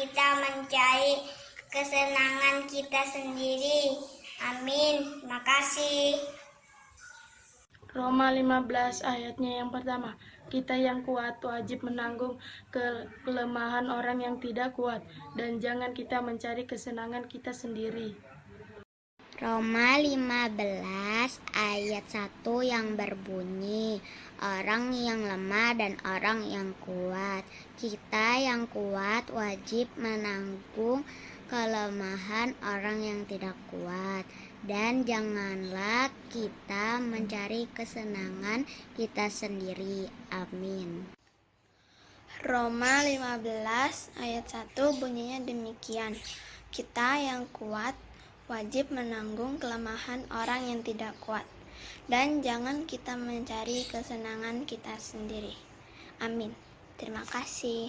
kita mencari kesenangan kita sendiri. Amin. Terima kasih. Roma 15 ayatnya yang pertama. Kita yang kuat wajib menanggung kelemahan orang yang tidak kuat, dan jangan kita mencari kesenangan kita sendiri. Roma 15 ayat 1 yang berbunyi, orang yang lemah dan orang yang kuat. Kita yang kuat wajib menanggung kelemahan orang yang tidak kuat, dan janganlah kita mencari kesenangan kita sendiri. Amin. Roma 15 ayat 1 bunyinya demikian. Kita yang kuat wajib menanggung kelemahan orang yang tidak kuat, dan jangan kita mencari kesenangan kita sendiri. Amin. Terima kasih.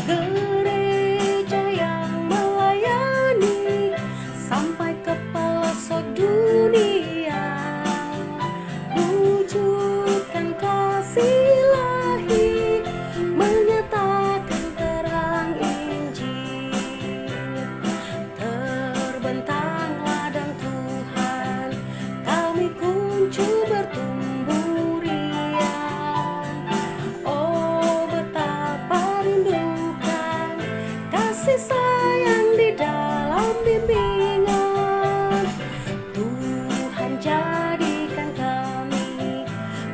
Gereja yang melayani sampai ke pelosok dunia, wujudkan kasih ilahi, menyatakan terang Injil. Terbentanglah dan Tuhan, kami kunci bertumbuh riang. Oh, betapa rindukan kasih sayang di dalam bimbingan. Tuhan jadikan kami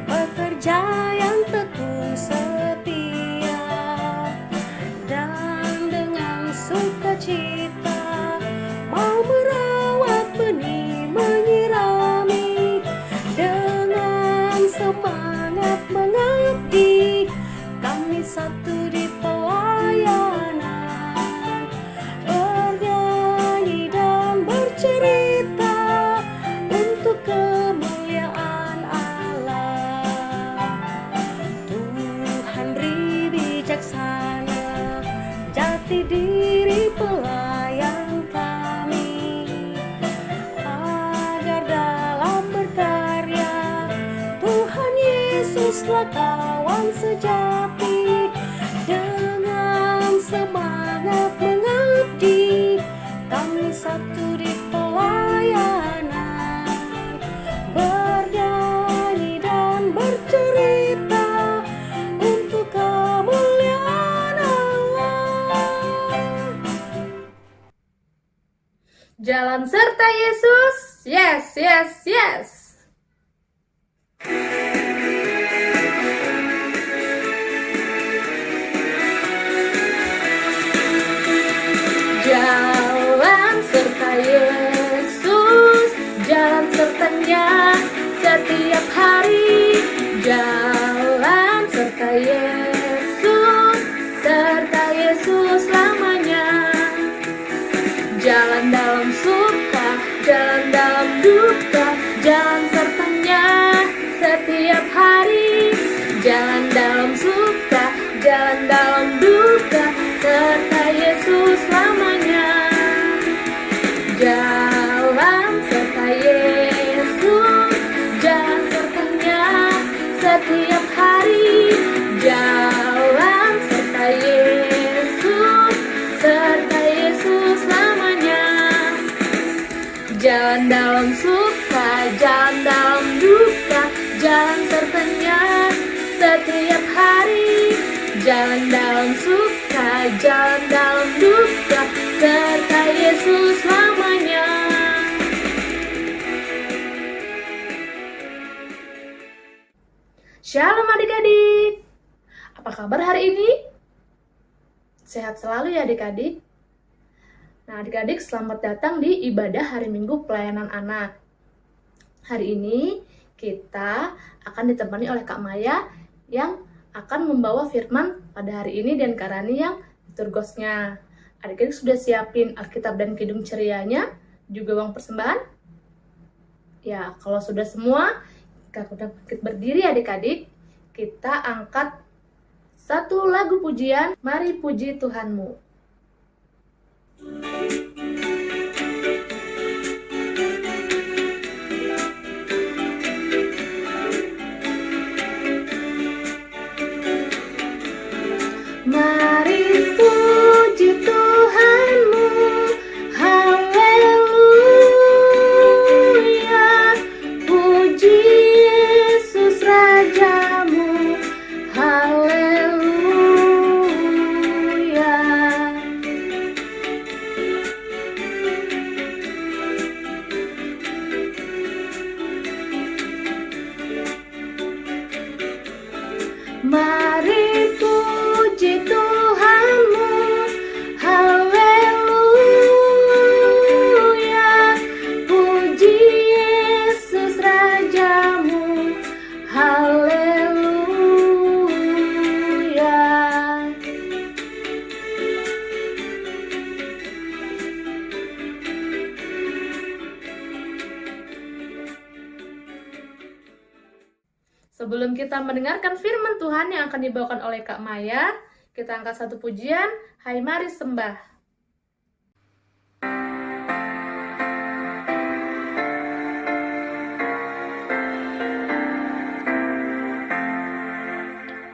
pekerja yang tekun setia, dan dengan sukacita mau merawat benih, menyirami, dengan semangat mengabdi. Kami satu di pelayanan, bernyanyi dan bercerita untuk kemuliaan Allah. Tuhan ri bijaksana, jati diri pelayan kami, agar dalam berkarya Tuhan Yesuslah kawan sejati. Dengan semangat mengabdi, kami satu di pelayanan, bernyanyi dan bercerita untuk kemuliaan Allah. Jalan serta Yesus. Yes, yes, yes. Jalan serta Yesus, jalan sertanya setiap hari. Jalan serta Yesus lamanya. Jalan dalam suka, jalan dalam duka, jalan sertanya setiap hari. Jalan dalam suka, jalan dalam duka, serta Yesus lamanya. Jalan serta Yesus, jalan sertanya setiap hari. Jalan serta Yesus lamanya. Jalan dalam suka, jalan dalam duka, jalan sertanya setiap hari. Jalan dalam suka, jalan dalam duka, serta Yesus lamanya. Shalom adik-adik. Apa kabar hari ini? Sehat selalu ya adik-adik. Nah adik-adik, selamat datang di ibadah hari Minggu Pelayanan Anak. Hari ini kita akan ditemani oleh Kak Maya yang akan membawa firman pada hari ini dan Kak Rani yang liturgosnya. Adik-adik sudah siapin Alkitab dan Kidung Cerianya, juga uang persembahan? Ya, kalau sudah semua, kita berdiri adik-adik. Kita angkat satu lagu pujian, Mari Puji Tuhanmu. Mari puji Tuhanmu, haleluya. Puji Yesus Rajamu, haleluya. Mari puji Tuhanmu, haleluya. Puji Yesus Rajamu, haleluya. Sebelum kita mendengarkan firman Tuhan yang akan dibawakan oleh Kak Maya, kita angkat satu pujian, Hai Mari Sembah.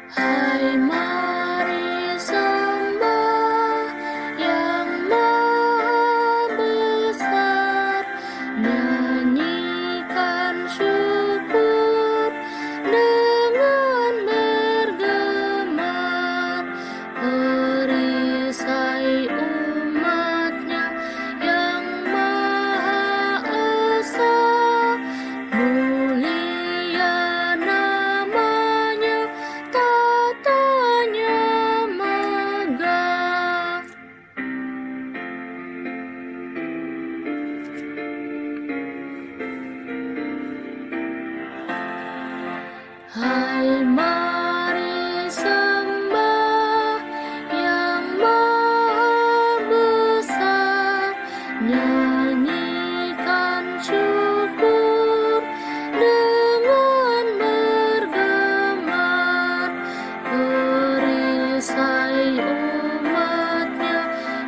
Hai mari sembah yang maha besar, nyanyikan syukur dengan bergemar, perisai umatnya yang maha esa, mulia namanya, tatanya megah. Hai mari sembah yang maha besar, nyanyikan syukur dengan bergemar, perisai umatnya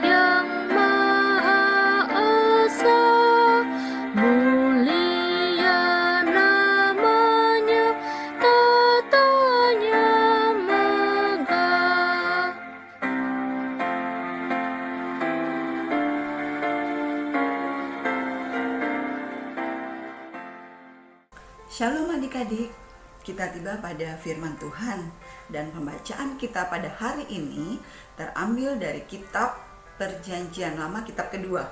yang maha esa, mulia namanya, tatanya megah. Shalom adik-adik, kita tiba pada firman Tuhan dan pembacaan kita pada hari ini terambil dari kitab Perjanjian Lama, kitab kedua.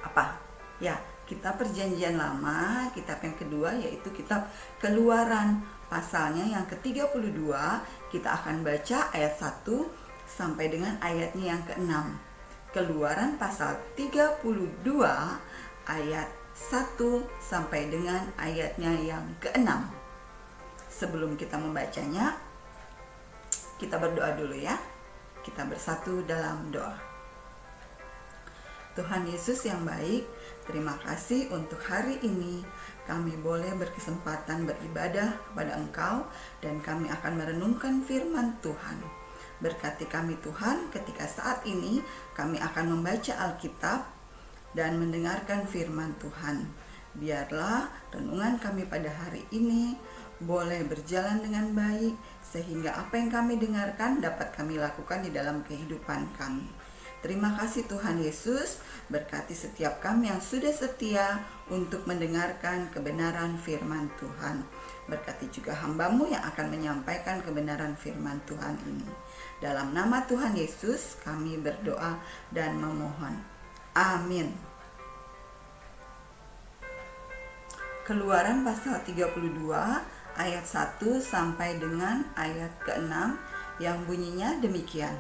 Apa? Ya, kitab Perjanjian Lama, kitab yang kedua yaitu kitab Keluaran. Pasalnya yang ke-32, kita akan baca ayat 1 sampai dengan ayatnya yang ke-6. Keluaran pasal 32 ayat 1 sampai dengan ayatnya yang ke-6. Sebelum kita membacanya, kita berdoa dulu ya. Kita bersatu dalam doa. Tuhan Yesus yang baik, terima kasih untuk hari ini kami boleh berkesempatan beribadah kepada Engkau dan kami akan merenungkan firman Tuhan. Berkati kami Tuhan ketika saat ini kami akan membaca Alkitab dan mendengarkan firman Tuhan. Biarlah renungan kami pada hari ini boleh berjalan dengan baik, sehingga apa yang kami dengarkan dapat kami lakukan di dalam kehidupan kami. Terima kasih Tuhan Yesus, berkati setiap kami yang sudah setia untuk mendengarkan kebenaran firman Tuhan. Berkati juga hamba-Mu yang akan menyampaikan kebenaran firman Tuhan ini. Dalam nama Tuhan Yesus kami berdoa dan memohon. Amin. Keluaran pasal 32 ayat 1 sampai dengan ayat ke-6 yang bunyinya demikian.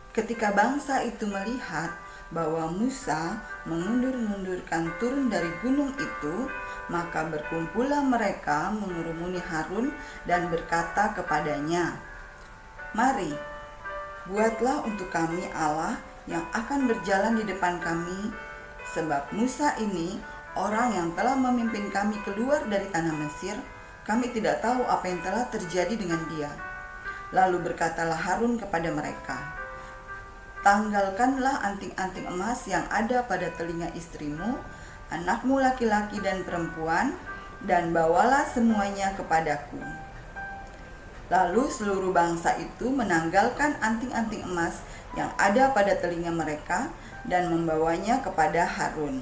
Ketika bangsa itu melihat bahwa Musa mengundur-undurkan turun dari gunung itu, maka berkumpullah mereka mengurumuni Harun dan berkata kepadanya, "Mari, Buatlah untuk kami Allah yang akan berjalan di depan kami, sebab Musa ini orang yang telah memimpin kami keluar dari tanah Mesir. Kami tidak tahu apa yang telah terjadi dengan dia." Lalu berkatalah Harun kepada mereka, "Tanggalkanlah anting-anting emas yang ada pada telinga istrimu, anakmu laki-laki dan perempuan, dan bawalah semuanya kepadaku." Lalu seluruh bangsa itu menanggalkan anting-anting emas yang ada pada telinga mereka dan membawanya kepada Harun.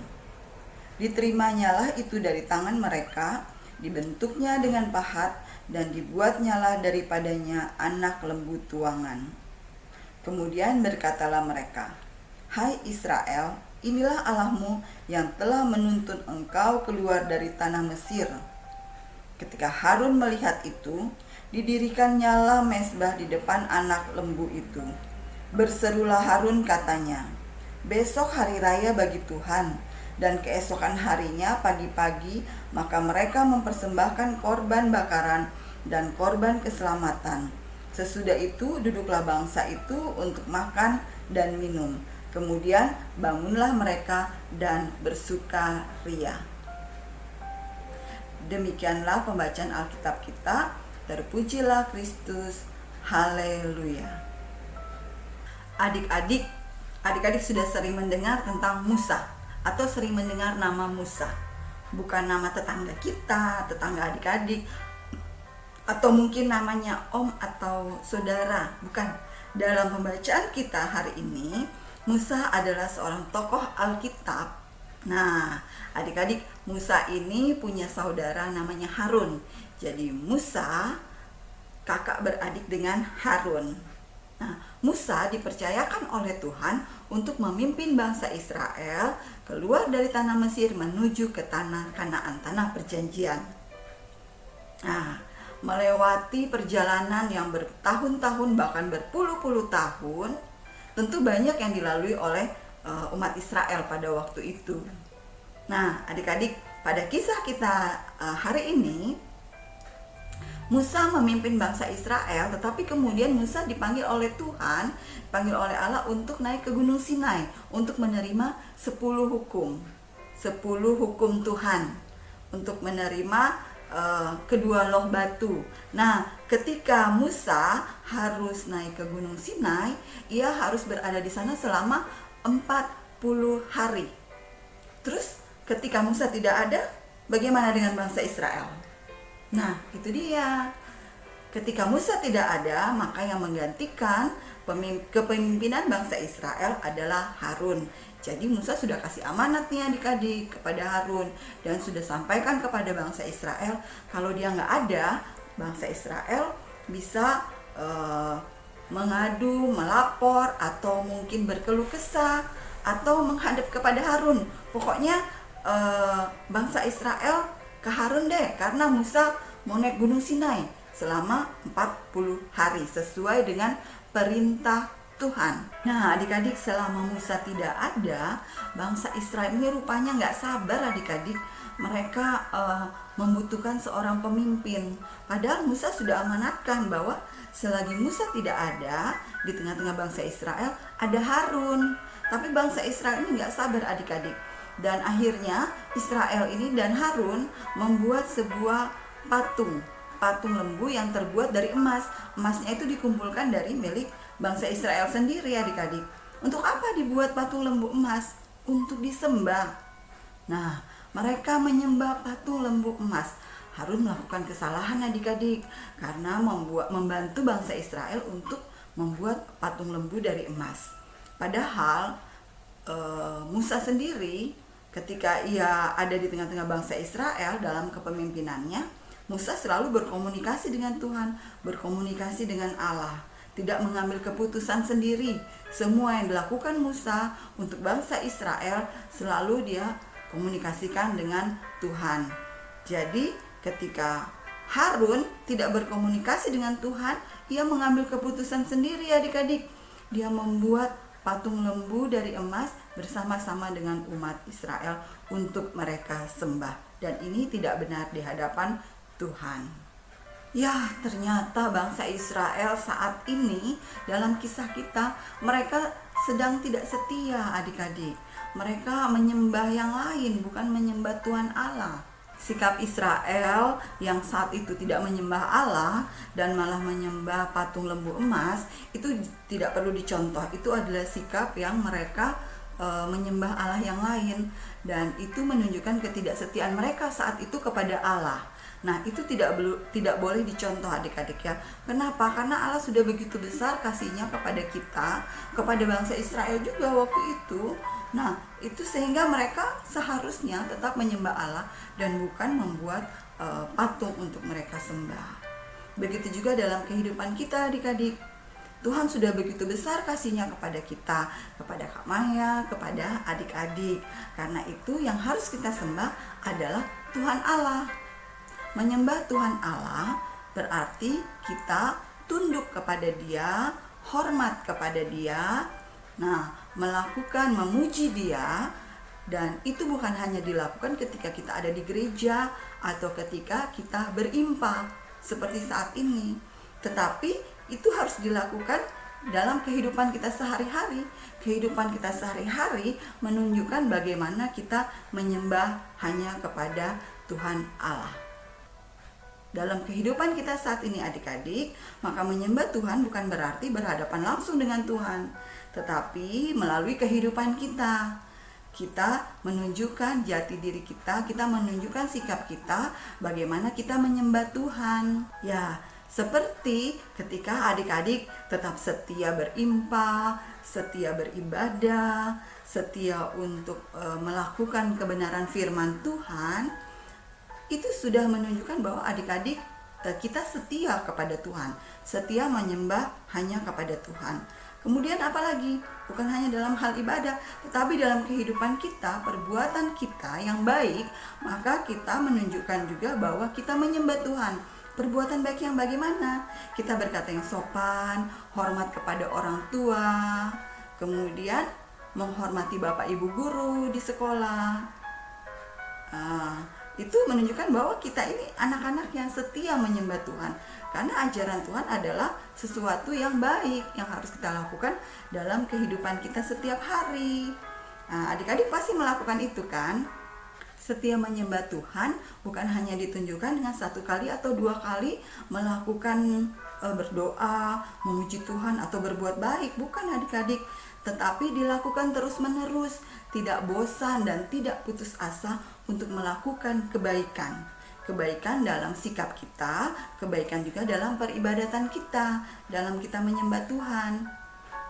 Diterimanya itu dari tangan mereka, dibentuknya dengan pahat, dan dibuatnyalah daripadanya anak lembu tuangan. Kemudian berkatalah mereka, "Hai Israel, inilah Allahmu yang telah menuntun engkau keluar dari tanah Mesir." Ketika Harun melihat itu, didirikannya mezbah di depan anak lembu itu. Berserulah Harun katanya, "Besok hari raya bagi Tuhan, dan keesokan harinya pagi-pagi maka mereka mempersembahkan korban bakaran dan korban keselamatan. Sesudah itu duduklah bangsa itu untuk makan dan minum. Kemudian bangunlah mereka dan bersukaria." Demikianlah pembacaan Alkitab kita. Terpujilah Kristus. Haleluya. Adik-adik sudah sering mendengar tentang Musa atau sering mendengar nama Musa. Bukan nama tetangga kita, tetangga adik-adik, atau mungkin namanya om atau saudara. Bukan. Dalam pembacaan kita hari ini, Musa adalah seorang tokoh Alkitab. Nah, adik-adik, Musa ini punya saudara namanya Harun. Jadi Musa kakak beradik dengan Harun. Nah, Musa dipercayakan oleh Tuhan untuk memimpin bangsa Israel keluar dari tanah Mesir menuju ke tanah Kanaan, tanah perjanjian. Nah, melewati perjalanan yang bertahun-tahun bahkan berpuluh-puluh tahun, tentu banyak yang dilalui oleh umat Israel pada waktu itu. Nah, adik-adik, pada kisah kita hari ini, Musa memimpin bangsa Israel, tetapi kemudian Musa dipanggil oleh Tuhan, dipanggil oleh Allah untuk naik ke Gunung Sinai, untuk menerima 10 hukum. 10 hukum Tuhan, untuk menerima kedua loh batu. Nah, ketika Musa harus naik ke Gunung Sinai, ia harus berada di sana selama 40 hari. Terus ketika Musa tidak ada, bagaimana dengan bangsa Israel? Nah, itu dia. Ketika Musa tidak ada, maka yang menggantikan kepemimpinan bangsa Israel adalah Harun. Jadi Musa sudah kasih amanat nih adik-adik kepada Harun, dan sudah sampaikan kepada bangsa Israel, kalau dia nggak ada, bangsa Israel bisa mengadu, melapor, atau mungkin berkeluh kesah, atau menghadap kepada Harun. Pokoknya bangsa Israel ke Harun deh, karena Musa mau naik Gunung Sinai selama 40 hari sesuai dengan perintah Tuhan. Nah, adik-adik, selama Musa tidak ada, bangsa Israel ini rupanya nggak sabar adik-adik. Mereka membutuhkan seorang pemimpin. Padahal Musa sudah amanatkan bahwa selagi Musa tidak ada, di tengah-tengah bangsa Israel ada Harun. Tapi bangsa Israel ini nggak sabar adik-adik. Dan akhirnya Israel ini dan Harun membuat sebuah patung lembu yang terbuat dari emas. Emasnya itu dikumpulkan dari milik bangsa Israel sendiri adik-adik. Untuk apa dibuat patung lembu emas? Untuk disembah. Nah, mereka menyembah patung lembu emas. Harun melakukan kesalahan adik-adik karena membantu bangsa Israel untuk membuat patung lembu dari emas. Padahal Musa sendiri, ketika ia ada di tengah-tengah bangsa Israel dalam kepemimpinannya, Musa selalu berkomunikasi dengan Tuhan, berkomunikasi dengan Allah, tidak mengambil keputusan sendiri. Semua yang dilakukan Musa untuk bangsa Israel selalu dia komunikasikan dengan Tuhan. Jadi ketika Harun tidak berkomunikasi dengan Tuhan, ia mengambil keputusan sendiri adik-adik. Dia membuat patung lembu dari emas bersama-sama dengan umat Israel untuk mereka sembah. Dan ini tidak benar di hadapan Tuhan. Ya, ternyata bangsa Israel saat ini dalam kisah kita, mereka sedang tidak setia adik-adik. Mereka menyembah yang lain, bukan menyembah Tuhan Allah. Sikap Israel yang saat itu tidak menyembah Allah dan malah menyembah patung lembu emas, itu tidak perlu dicontoh. Itu adalah sikap yang mereka menyembah Allah yang lain, dan itu menunjukkan ketidaksetiaan mereka saat itu kepada Allah. Nah, itu tidak boleh dicontoh adik-adik ya. Kenapa? Karena Allah sudah begitu besar kasihnya kepada kita, kepada bangsa Israel juga waktu itu. Nah, itu sehingga mereka seharusnya tetap menyembah Allah dan bukan membuat patung untuk mereka sembah. Begitu juga dalam kehidupan kita adik-adik. Tuhan sudah begitu besar kasihnya kepada kita, kepada Kak Maya, kepada adik-adik. Karena itu yang harus kita sembah adalah Tuhan Allah. Menyembah Tuhan Allah berarti kita tunduk kepada Dia, hormat kepada Dia, memuji Dia. Dan itu bukan hanya dilakukan ketika kita ada di gereja atau ketika kita berimpa seperti saat ini, tetapi itu harus dilakukan dalam kehidupan kita sehari-hari. Kehidupan kita sehari-hari menunjukkan bagaimana kita menyembah hanya kepada Tuhan Allah. Dalam kehidupan kita saat ini adik-adik, maka menyembah Tuhan bukan berarti berhadapan langsung dengan Tuhan, tetapi melalui kehidupan kita. Kita menunjukkan jati diri kita menunjukkan sikap kita, bagaimana kita menyembah Tuhan. Ya, seperti ketika adik-adik tetap setia berimpa, setia beribadah, setia untuk melakukan kebenaran firman Tuhan, itu sudah menunjukkan bahwa adik-adik kita setia kepada Tuhan, setia menyembah hanya kepada Tuhan. Kemudian apalagi? Bukan hanya dalam hal ibadah, tetapi dalam kehidupan kita, perbuatan kita yang baik, maka kita menunjukkan juga bahwa kita menyembah Tuhan. Perbuatan baik yang bagaimana? Kita berkata yang sopan, hormat kepada orang tua, kemudian menghormati bapak ibu guru di sekolah. Itu menunjukkan bahwa kita ini anak-anak yang setia menyembah Tuhan. Karena ajaran Tuhan adalah sesuatu yang baik yang harus kita lakukan dalam kehidupan kita setiap hari. Adik-adik pasti melakukan itu kan? Setia menyembah Tuhan bukan hanya ditunjukkan dengan 1 kali atau 2 kali melakukan berdoa, memuji Tuhan atau berbuat baik, bukan adik-adik, tetapi dilakukan terus-menerus, tidak bosan dan tidak putus asa untuk melakukan kebaikan. Kebaikan dalam sikap kita, kebaikan juga dalam peribadatan kita, dalam kita menyembah Tuhan.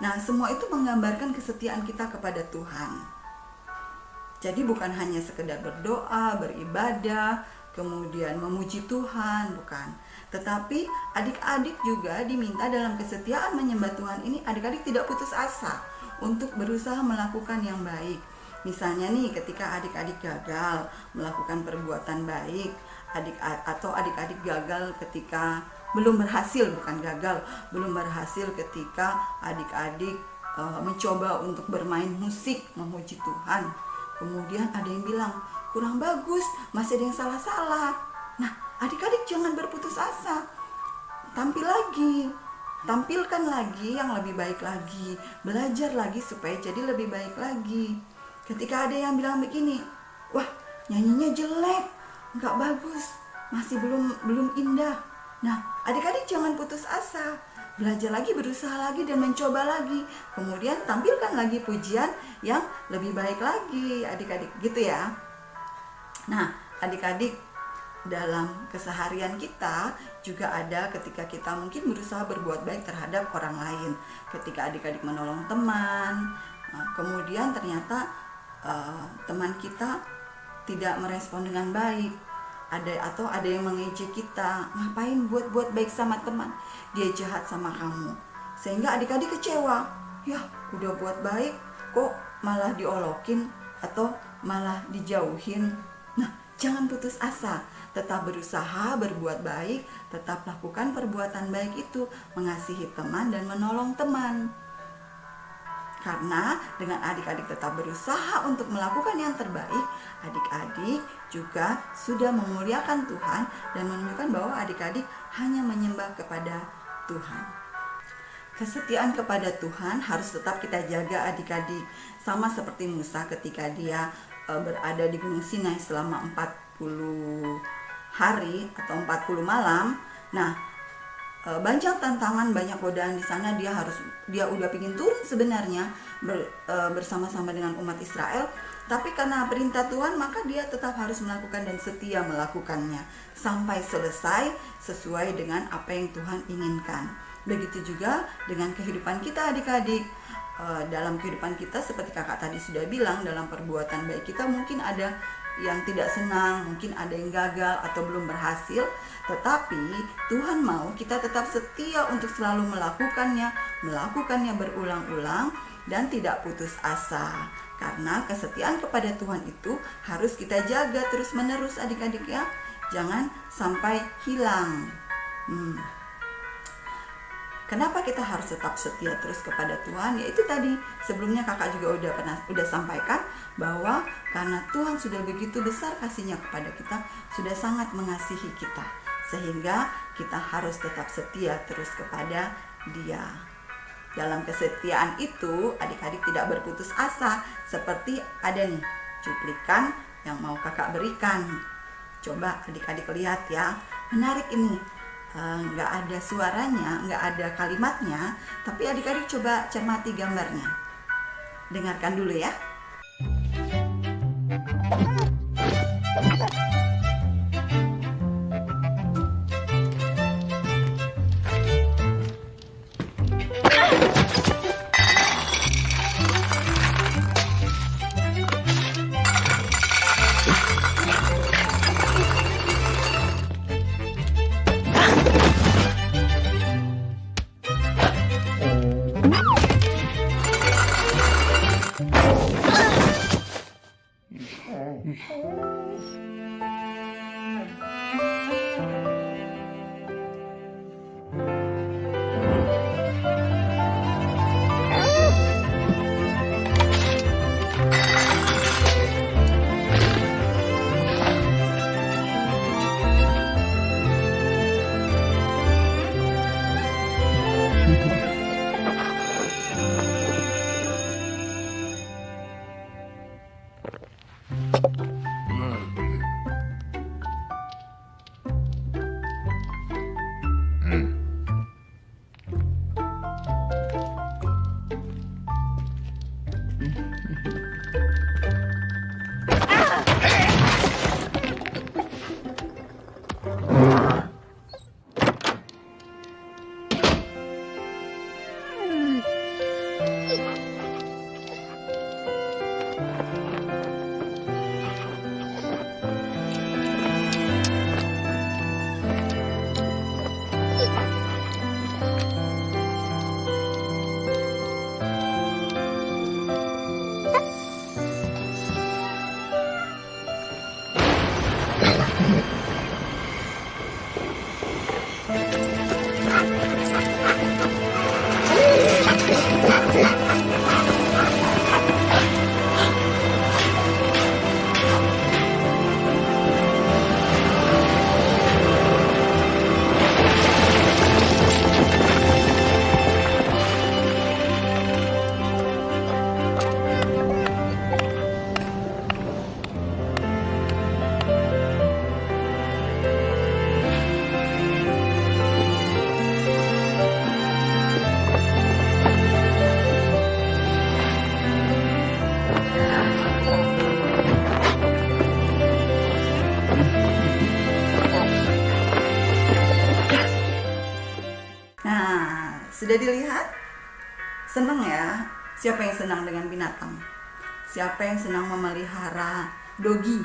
Nah, semua itu menggambarkan kesetiaan kita kepada Tuhan. Jadi bukan hanya sekedar berdoa, beribadah, kemudian memuji Tuhan, bukan. Tetapi adik-adik juga diminta dalam kesetiaan menyembah Tuhan ini, adik-adik tidak putus asa untuk berusaha melakukan yang baik. Misalnya nih, ketika adik-adik gagal melakukan perbuatan baik, adik-adik gagal ketika belum berhasil, bukan gagal, belum berhasil ketika adik-adik mencoba untuk bermain musik memuji Tuhan. Kemudian ada yang bilang, kurang bagus, masih ada yang salah-salah. Nah, adik-adik jangan berputus asa. Tampilkan lagi yang lebih baik lagi. Belajar lagi supaya jadi lebih baik lagi. Ketika ada yang bilang begini, wah nyanyinya jelek, nggak bagus, masih belum indah. Nah, adik-adik jangan putus asa. Belajar lagi, berusaha lagi, dan mencoba lagi. Kemudian tampilkan lagi pujian yang lebih baik lagi, adik-adik, gitu ya. Nah, adik-adik, dalam keseharian kita juga ada ketika kita mungkin berusaha berbuat baik terhadap orang lain. Ketika adik-adik menolong teman, kemudian ternyata teman kita tidak merespon dengan baik, atau ada yang mengejek kita, ngapain buat baik sama teman, dia jahat sama kamu, sehingga adik-adik kecewa. Ya, udah buat baik kok malah diolokin atau malah dijauhin. Nah, jangan putus asa, tetap berusaha berbuat baik, tetap lakukan perbuatan baik itu, mengasihi teman dan menolong teman. Karena dengan adik-adik tetap berusaha untuk melakukan yang terbaik, adik-adik juga sudah memuliakan Tuhan dan menunjukkan bahwa adik-adik hanya menyembah kepada Tuhan. Kesetiaan kepada Tuhan harus tetap kita jaga adik-adik. Sama seperti Musa ketika dia berada di Gunung Sinai selama 40 hari atau 40 malam. Nah, banyak tantangan, banyak godaan di sana. Dia udah pingin turun sebenarnya bersama-sama dengan umat Israel, tapi karena perintah Tuhan maka dia tetap harus melakukan dan setia melakukannya sampai selesai sesuai dengan apa yang Tuhan inginkan. Begitu juga dengan kehidupan kita adik-adik. Dalam kehidupan kita seperti kakak tadi sudah bilang, dalam perbuatan baik kita mungkin ada yang tidak senang, mungkin ada yang gagal atau belum berhasil, tetapi Tuhan mau kita tetap setia untuk selalu melakukannya berulang-ulang dan tidak putus asa. Karena kesetiaan kepada Tuhan itu harus kita jaga terus-menerus adik-adik ya. Jangan sampai hilang. Kenapa kita harus tetap setia terus kepada Tuhan? Yaitu tadi sebelumnya kakak juga udah sampaikan bahwa karena Tuhan sudah begitu besar kasihnya kepada kita, sudah sangat mengasihi kita, sehingga kita harus tetap setia terus kepada Dia. Dalam kesetiaan itu adik-adik tidak berputus asa. Seperti ada nih cuplikan yang mau kakak berikan. Coba adik-adik lihat ya, menarik ini. Nggak ada suaranya, nggak ada kalimatnya, tapi adik-adik coba cermati gambarnya. Dengarkan dulu ya. Sudah dilihat? Senang ya? Siapa yang senang dengan binatang? Siapa yang senang memelihara dogi,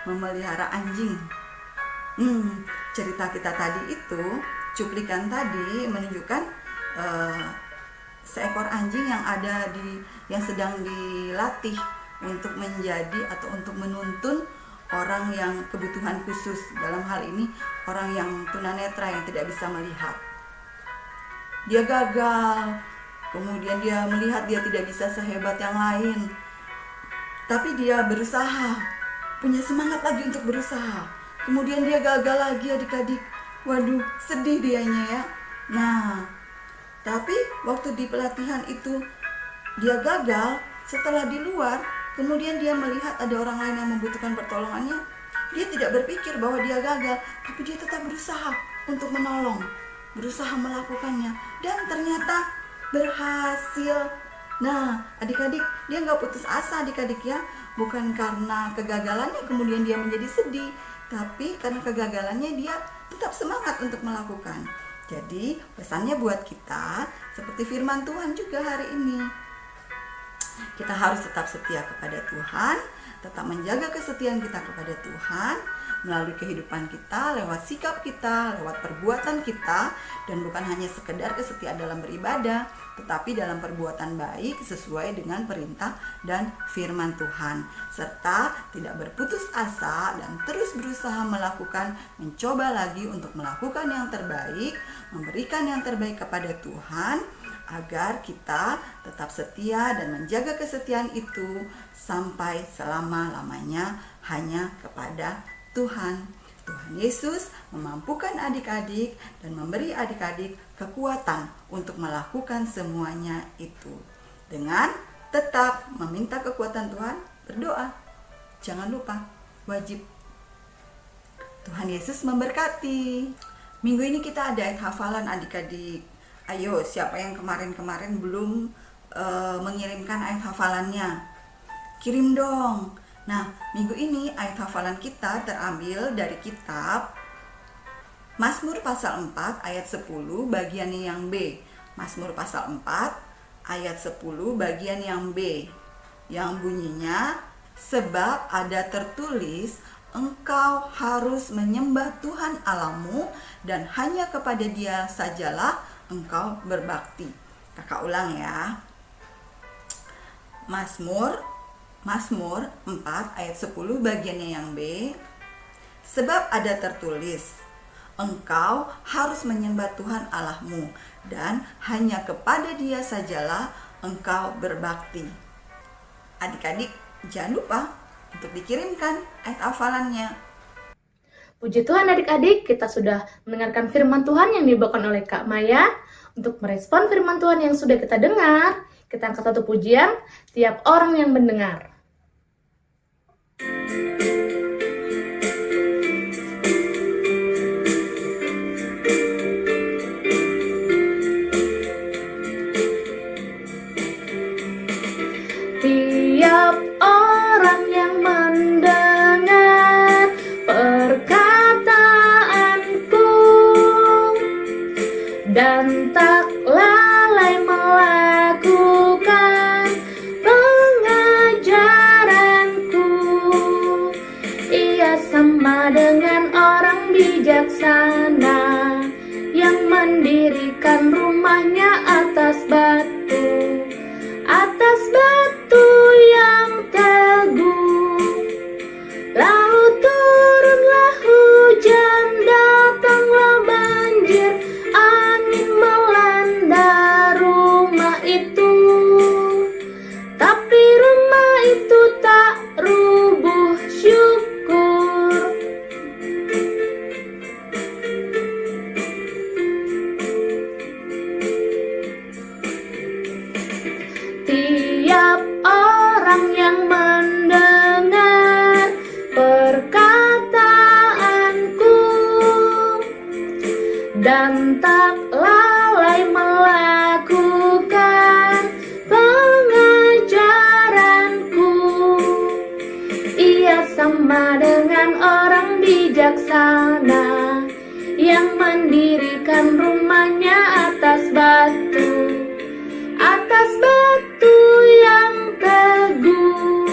memelihara anjing? Cerita kita tadi itu, cuplikan tadi menunjukkan seekor anjing yang sedang dilatih untuk menjadi atau untuk menuntun orang yang kebutuhan khusus, dalam hal ini orang yang tunanetra yang tidak bisa melihat. Dia gagal Kemudian dia melihat dia tidak bisa sehebat yang lain. Tapi dia berusaha, punya semangat lagi untuk berusaha. Kemudian dia gagal lagi adik-adik. Waduh, sedih dianya ya. Nah, tapi waktu di pelatihan itu dia gagal, setelah di luar, kemudian dia melihat ada orang lain yang membutuhkan pertolongannya. Dia tidak berpikir bahwa dia gagal, tapi dia tetap berusaha untuk menolong, berusaha melakukannya, dan ternyata berhasil. Nah, adik-adik, dia nggak putus asa adik-adik ya. Bukan karena kegagalannya kemudian dia menjadi sedih, tapi karena kegagalannya dia tetap semangat untuk melakukan. Jadi pesannya buat kita seperti firman Tuhan juga hari ini. Kita harus tetap setia kepada Tuhan, tetap menjaga kesetiaan kita kepada Tuhan melalui kehidupan kita, lewat sikap kita, lewat perbuatan kita, dan bukan hanya sekedar kesetiaan dalam beribadah, tetapi dalam perbuatan baik sesuai dengan perintah dan firman Tuhan, serta tidak berputus asa dan terus berusaha melakukan, mencoba lagi untuk melakukan yang terbaik, memberikan yang terbaik kepada Tuhan, agar kita tetap setia dan menjaga kesetiaan itu sampai selama-lamanya hanya kepada Tuhan. Tuhan Yesus memampukan adik-adik dan memberi adik-adik kekuatan untuk melakukan semuanya itu. Dengan tetap meminta kekuatan Tuhan, berdoa. Jangan lupa, wajib. Tuhan Yesus memberkati. Minggu ini kita ada ayat hafalan adik-adik. Ayo, siapa yang kemarin-kemarin belum mengirimkan ayat hafalannya? Kirim dong. Nah, minggu ini ayat hafalan kita terambil dari kitab Mazmur pasal 4 ayat 10 bagian yang B. Mazmur pasal 4 ayat 10 bagian yang B, yang bunyinya, sebab ada tertulis, engkau harus menyembah Tuhan Allahmu dan hanya kepada Dia sajalah engkau berbakti. Kakak ulang ya. Mazmur 4 ayat 10 bagiannya yang B. Sebab ada tertulis, engkau harus menyembah Tuhan Allahmu dan hanya kepada Dia sajalah engkau berbakti. Adik-adik, jangan lupa untuk dikirimkan ayat hafalannya. Puji Tuhan adik-adik, kita sudah mendengarkan firman Tuhan yang dibawakan oleh Kak Maya. Untuk merespon firman Tuhan yang sudah kita dengar, kita angkat satu pujian, tiap orang yang mendengar. Tiap orang yang mendengar perkataanku dan tak lalai melakukan pengajaranku, ia sama dengan orang bijaksana yang mendirikan rumahnya atas batu yang teguh. Lalu turunlah hujan, datanglah banjir, angin melanda rumah itu, tapi rumah itu tak rubuh. Syukur. Tiap orang yang mendengar perkataanku dan tak lalai melakukan pengajaranku, ia sama dengan orang bijaksana yang mendirikan rumahnya atas batu yang teguh.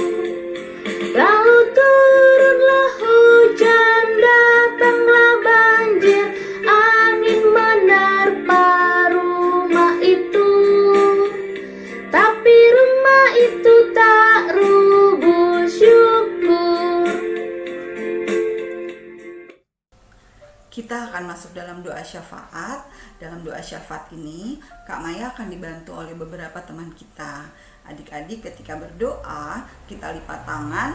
Lalu turunlah hujan, datanglah banjir, angin menerpa rumah itu, tapi rumah itu tak rubuh. Syukur. Kita akan masuk dalam doa syafaat. Dalam doa syafaat ini, Kak Maya akan dibantu oleh beberapa teman kita. Adik-adik ketika berdoa, kita lipat tangan,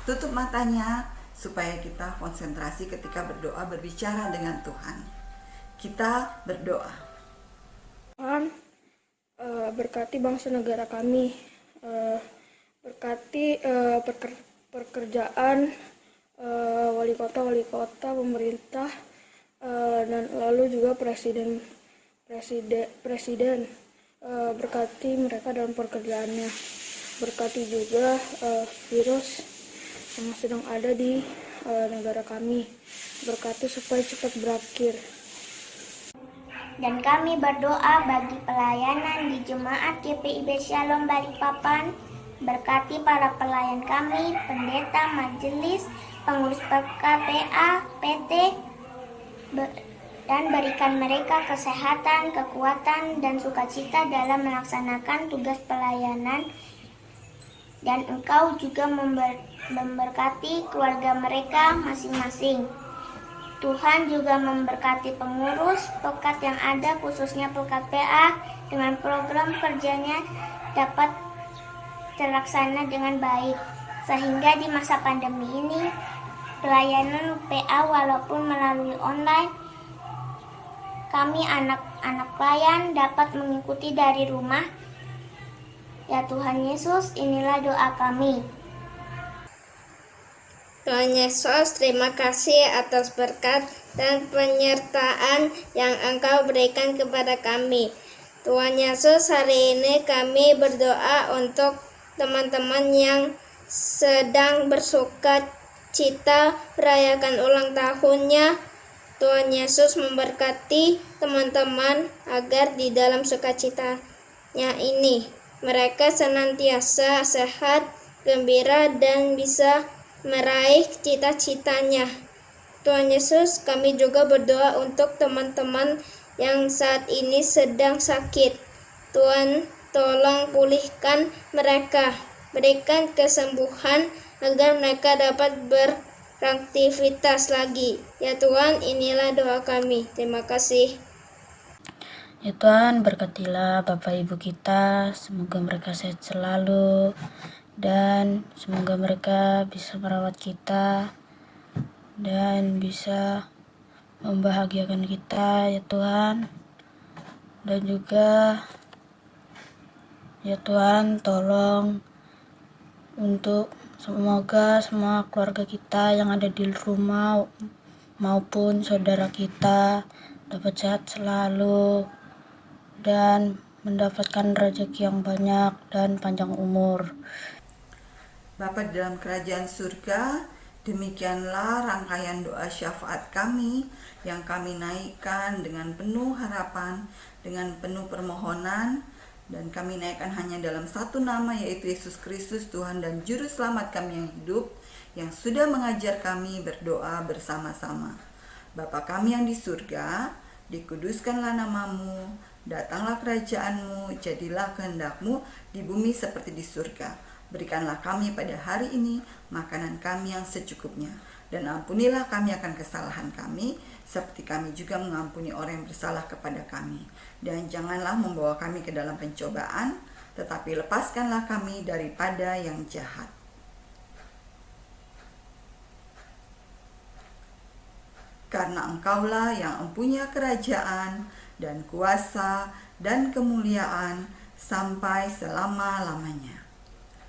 tutup matanya, supaya kita konsentrasi ketika berdoa berbicara dengan Tuhan. Kita berdoa. Tuhan, berkati bangsa negara kami, berkati pekerjaan wali kota, pemerintah, dan lalu juga presiden, berkati mereka dalam pekerjaannya. Berkati juga virus yang sedang ada di negara kami. Berkati supaya cepat berakhir. Dan kami berdoa bagi pelayanan di Jemaat GPIB Shalom Balikpapan. Berkati para pelayan kami, pendeta, majelis, pengurus PKPA, PT, dan berikan mereka kesehatan, kekuatan, dan sukacita dalam melaksanakan tugas pelayanan. Dan Engkau juga memberkati keluarga mereka masing-masing. Tuhan juga memberkati pengurus pekat yang ada, khususnya PKPA, dengan program kerjanya dapat terlaksana dengan baik. Sehingga di masa pandemi ini, pelayanan PA walaupun melalui online, kami anak-anak pelayan dapat mengikuti dari rumah. Ya Tuhan Yesus, inilah doa kami. Tuhan Yesus, terima kasih atas berkat dan penyertaan yang Engkau berikan kepada kami. Tuhan Yesus, hari ini kami berdoa untuk teman-teman yang sedang bersuka cita merayakan ulang tahunnya. Tuhan Yesus memberkati teman-teman agar di dalam sukacitanya ini mereka senantiasa sehat, gembira, dan bisa meraih cita-citanya. Tuhan Yesus, kami juga berdoa untuk teman-teman yang saat ini sedang sakit. Tuhan, tolong pulihkan mereka, berikan kesembuhan agar mereka dapat beraktivitas lagi. Ya Tuhan, inilah doa kami. Terima kasih. Ya Tuhan, berkatilah Bapak Ibu kita, semoga mereka sehat selalu, dan semoga mereka bisa merawat kita dan bisa membahagiakan kita, ya Tuhan. Dan juga ya Tuhan, tolong untuk semoga semua keluarga kita yang ada di rumah maupun saudara kita dapat sehat selalu dan mendapatkan rezeki yang banyak dan panjang umur. Bapa di dalam kerajaan surga, demikianlah rangkaian doa syafaat kami yang kami naikkan dengan penuh harapan, dengan penuh permohonan, dan kami naikkan hanya dalam satu nama, yaitu Yesus Kristus, Tuhan dan Juru Selamat kami yang hidup, yang sudah mengajar kami berdoa bersama-sama. Bapa kami yang di surga, dikuduskanlah namamu, datanglah kerajaanmu, jadilah kehendak-Mu di bumi seperti di surga. Berikanlah kami pada hari ini makanan kami yang secukupnya, dan ampunilah kami akan kesalahan kami, seperti kami juga mengampuni orang yang bersalah kepada kami. Dan janganlah membawa kami ke dalam pencobaan, tetapi lepaskanlah kami daripada yang jahat. Karena Engkaulah yang mempunyai kerajaan dan kuasa dan kemuliaan sampai selama-lamanya.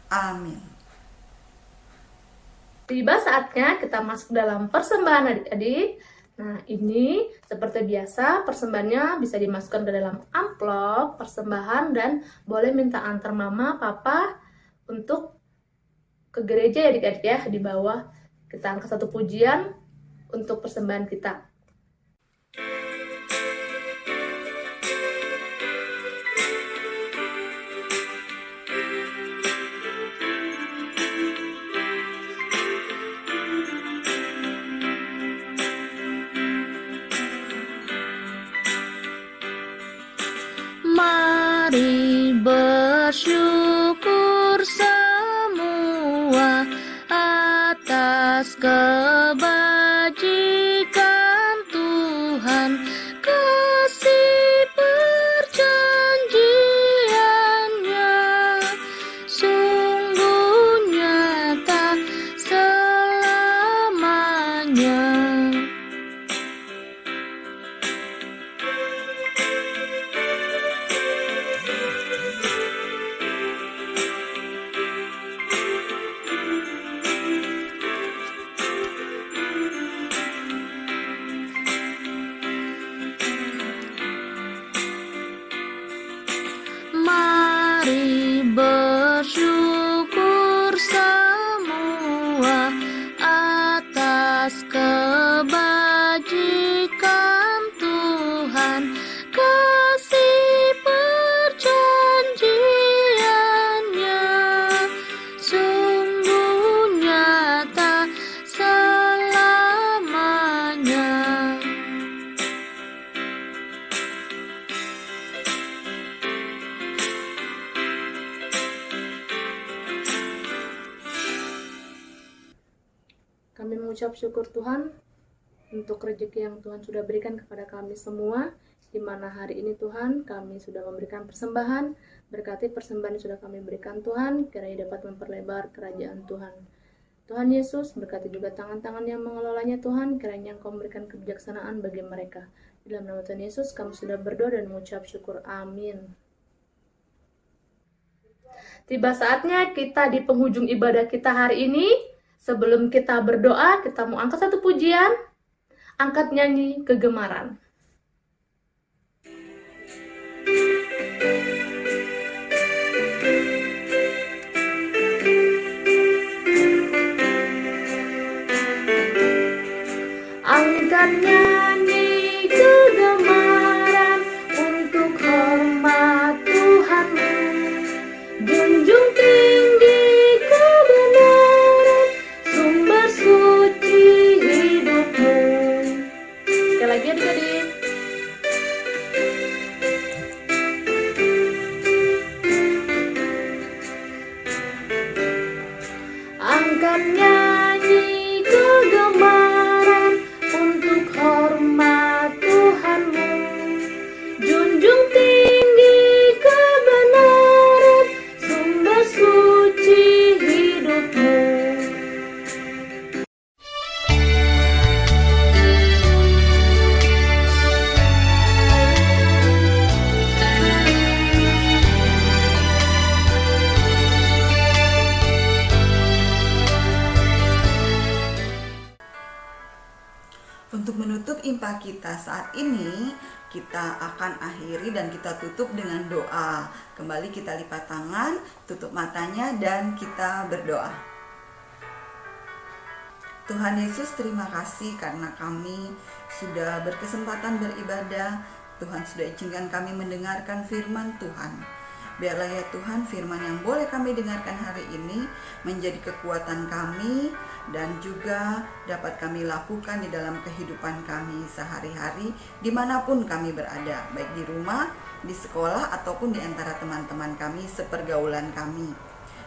Amin. Tiba saatnya kita masuk dalam persembahan adik-adik. Nah, ini seperti biasa persembahannya bisa dimasukkan ke dalam amplop persembahan dan boleh minta antar mama, papa untuk ke gereja ya adik-adik ya. Di bawah kita angkat satu pujian untuk persembahan kita. Mari bersyukur semua atas kebajikan mengucap syukur Tuhan untuk rezeki yang Tuhan sudah berikan kepada kami semua, di mana hari ini Tuhan kami sudah memberikan persembahan. Berkati persembahan yang sudah kami berikan Tuhan, kiranya dapat memperlebar kerajaan Tuhan. Tuhan Yesus, berkati juga tangan-tangan yang mengelolanya Tuhan, kiranya Engkau memberikan kebijaksanaan bagi mereka. Di dalam nama Tuhan Yesus kami sudah berdoa dan mengucap syukur. Amin. Tiba saatnya kita di penghujung ibadah kita hari ini. Sebelum kita berdoa, kita mau angkat satu pujian, angkat nyanyi kegemaran. Angkat nyanyi kegemaran untuk hormat Tuhan-Mu. Junjung tinggi kebenaran, sumber suci hidup-Mu. Sekali lagi adik-adik. Angkat nyanyi kegemaran untuk hormat Tuhan-Mu. Junjung tinggi kebenaran, sumber suci hidup-Mu. Untuk menutup impa kita saat ini, kita akan akhiri dan kita tutup dengan doa. Kembali kita lipat tangan, tutup matanya, dan kita berdoa. Tuhan Yesus, terima kasih karena kami sudah berkesempatan beribadah. Tuhan sudah izinkan kami mendengarkan firman Tuhan. Biarlah ya Tuhan, firman yang boleh kami dengarkan hari ini menjadi kekuatan kami dan juga dapat kami lakukan di dalam kehidupan kami sehari-hari dimanapun kami berada, baik di rumah, di sekolah, ataupun di antara teman-teman kami sepergaulan kami.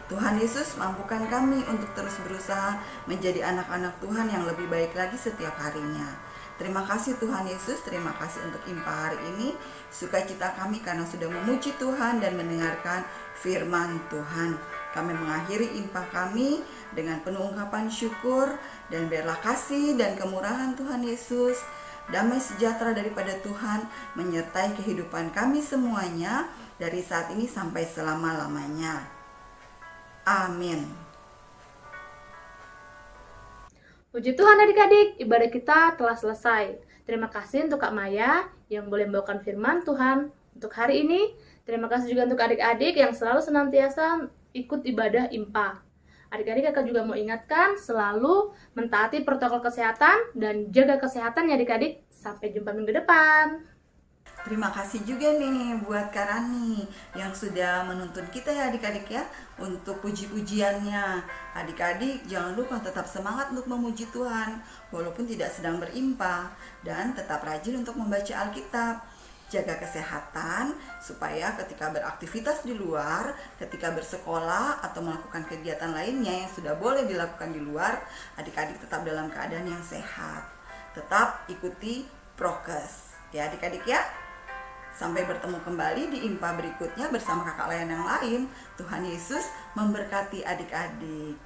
Tuhan Yesus, mampukan kami untuk terus berusaha menjadi anak-anak Tuhan yang lebih baik lagi setiap harinya. Terima kasih Tuhan Yesus, terima kasih untuk impa hari ini. Sukacita kami karena sudah memuji Tuhan dan mendengarkan firman Tuhan. Kami mengakhiri impa kami dengan penuh ungkapan syukur, dan biarlah kasih dan kemurahan Tuhan Yesus, damai sejahtera daripada Tuhan menyertai kehidupan kami semuanya dari saat ini sampai selama-lamanya. Amin. Puji Tuhan adik-adik, ibadah kita telah selesai. Terima kasih untuk Kak Maya yang boleh membawakan firman Tuhan untuk hari ini. Terima kasih juga untuk adik-adik yang selalu senantiasa ikut ibadah impa. Adik-adik, kakak juga mau ingatkan selalu mentaati protokol kesehatan dan jaga kesehatan ya adik-adik. Sampai jumpa minggu depan. Terima kasih juga nih buat Kak Rani yang sudah menuntun kita ya adik-adik ya untuk puji-pujiannya. Adik-adik jangan lupa tetap semangat untuk memuji Tuhan walaupun tidak sedang berimpa, dan tetap rajin untuk membaca Alkitab. Jaga kesehatan supaya ketika beraktivitas di luar, ketika bersekolah atau melakukan kegiatan lainnya yang sudah boleh dilakukan di luar, adik-adik tetap dalam keadaan yang sehat. Tetap ikuti prokes ya adik-adik ya. Sampai bertemu kembali di impa berikutnya bersama kakak lain yang lain. Tuhan Yesus memberkati adik-adik.